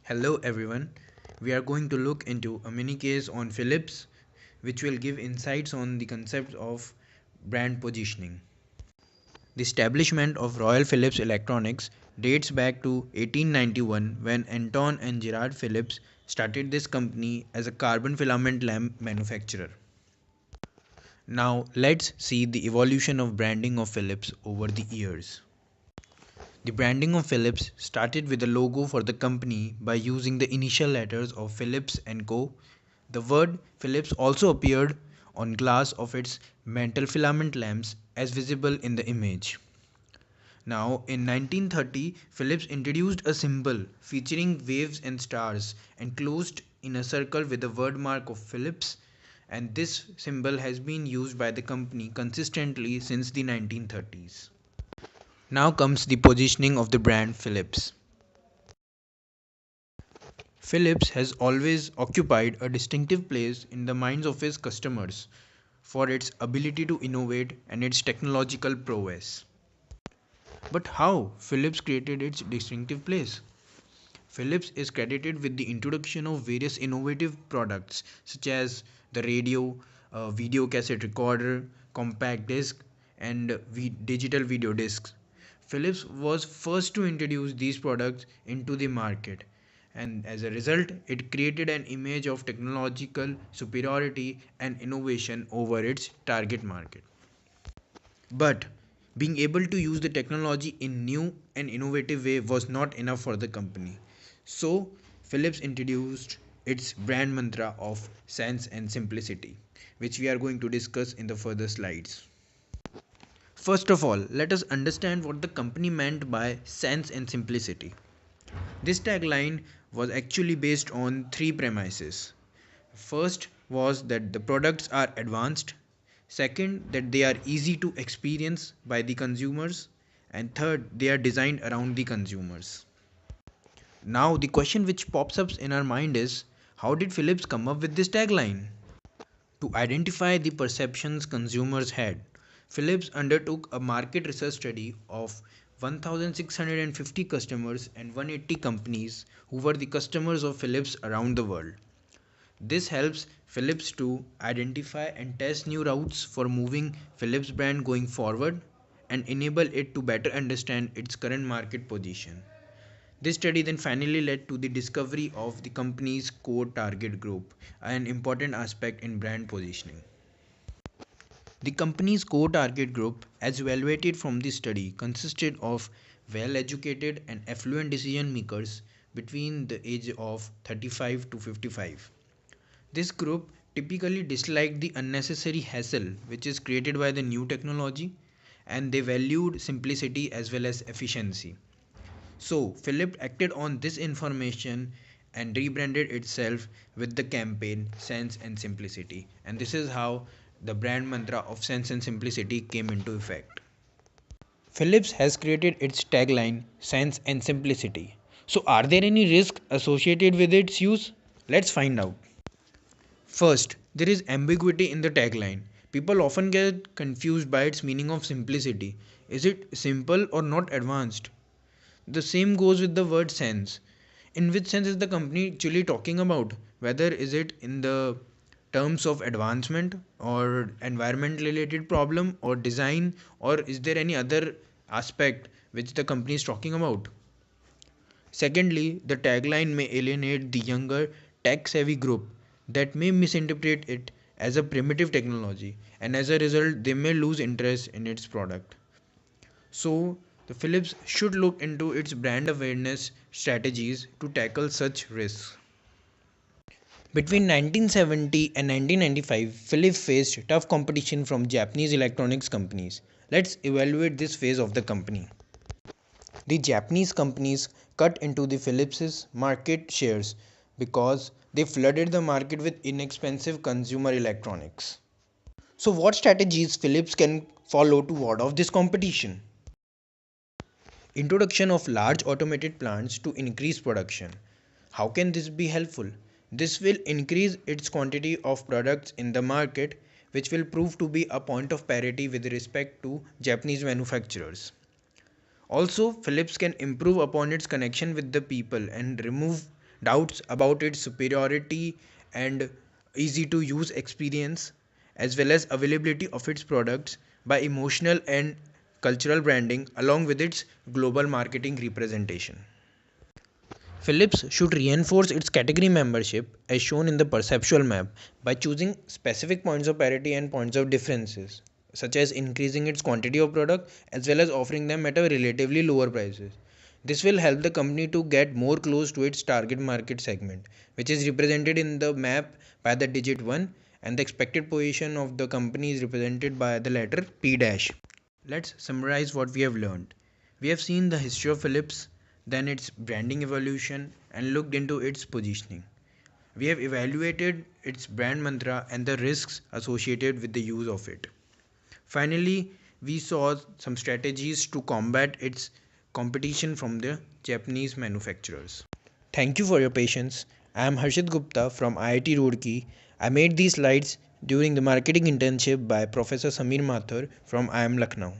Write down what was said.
Hello everyone, we are going to look into a mini case on Philips which will give insights on the concept of brand positioning. The establishment of Royal Philips Electronics dates back to 1891 when Anton and Gerard Philips started this company as a carbon filament lamp manufacturer. Now let's see the evolution of branding of Philips over the years. The branding of Philips started with a logo for the company by using the initial letters of Philips and Co. The word Philips also appeared on glass of its metal filament lamps as visible in the image. Now, in 1930, Philips introduced a symbol featuring waves and stars enclosed in a circle with the word mark of Philips, and this symbol has been used by the company consistently since the 1930s. Now comes the positioning of the brand Philips. Philips has always occupied a distinctive place in the minds of its customers for its ability to innovate and its technological prowess. But how Philips created its distinctive place? Philips is credited with the introduction of various innovative products such as the radio, video cassette recorder, compact disc, and digital video discs. Philips was first to introduce these products into the market, and as a result, it created an image of technological superiority and innovation over its target market. But being able to use the technology in new and innovative way was not enough for the company. So Philips introduced its brand mantra of sense and simplicity, which we are going to discuss in the further slides. First of all, let us understand what the company meant by sense and simplicity. This tagline was actually based on three premises. First was that the products are advanced, second, that they are easy to experience by the consumers, and third, they are designed around the consumers. Now, the question which pops up in our mind is how did Philips come up with this tagline? To identify the perceptions consumers had, Philips undertook a market research study of 1,650 customers and 180 companies who were the customers of Philips around the world. This helps Philips to identify and test new routes for moving Philips brand going forward and enable it to better understand its current market position. This study then finally led to the discovery of the company's core target group, an important aspect in brand positioning. The company's core target group, as evaluated from the study, consisted of well educated and affluent decision makers between the age of 35 to 55. This group typically disliked the unnecessary hassle which is created by the new technology, and they valued simplicity as well as efficiency. So, Philips acted on this information and rebranded itself with the campaign Sense and Simplicity. And this is how the brand mantra of Sense and Simplicity came into effect. Philips has created its tagline Sense and Simplicity. So, are there any risks associated with its use? Let's find out. First, there is ambiguity in the tagline. People often get confused by its meaning of simplicity. Is it simple or not advanced? The same goes with the word sense. In which sense is the company actually talking about? Whether is it in the terms of advancement or environment related problem or design, or is there any other aspect which the company is talking about? Secondly, the tagline may alienate the younger tech savvy group that may misinterpret it as a primitive technology, and as a result they may lose interest in its product. So, the Philips should look into its brand awareness strategies to tackle such risks. Between 1970 and 1995, Philips faced tough competition from Japanese electronics companies. Let's evaluate this phase of the company. The Japanese companies cut into the Philips's market shares because they flooded the market with inexpensive consumer electronics. So what strategies Philips can follow to ward off this competition? Introduction of large automated plants to increase production. How can this be helpful? This will increase its quantity of products in the market, which will prove to be a point of parity with respect to Japanese manufacturers. Also, Philips can improve upon its connection with the people and remove doubts about its superiority and easy to use experience, as well as availability of its products by emotional and cultural branding along with its global marketing representation. Philips should reinforce its category membership as shown in the perceptual map by choosing specific points of parity and points of differences, such as increasing its quantity of product as well as offering them at a relatively lower prices. This will help the company to get more close to its target market segment, which is represented in the map by the digit 1, and the expected position of the company is represented by the letter P dash. Let's summarize what we have learned. We have seen the history of Philips, then its branding evolution, and looked into its positioning. We have evaluated its brand mantra and the risks associated with the use of it. Finally, we saw some strategies to combat its competition from the Japanese manufacturers. Thank you for your patience. I am Harshit Gupta from IIT Roorkee. I made these slides during the marketing internship by Professor Samir Mathur from IIM Lucknow.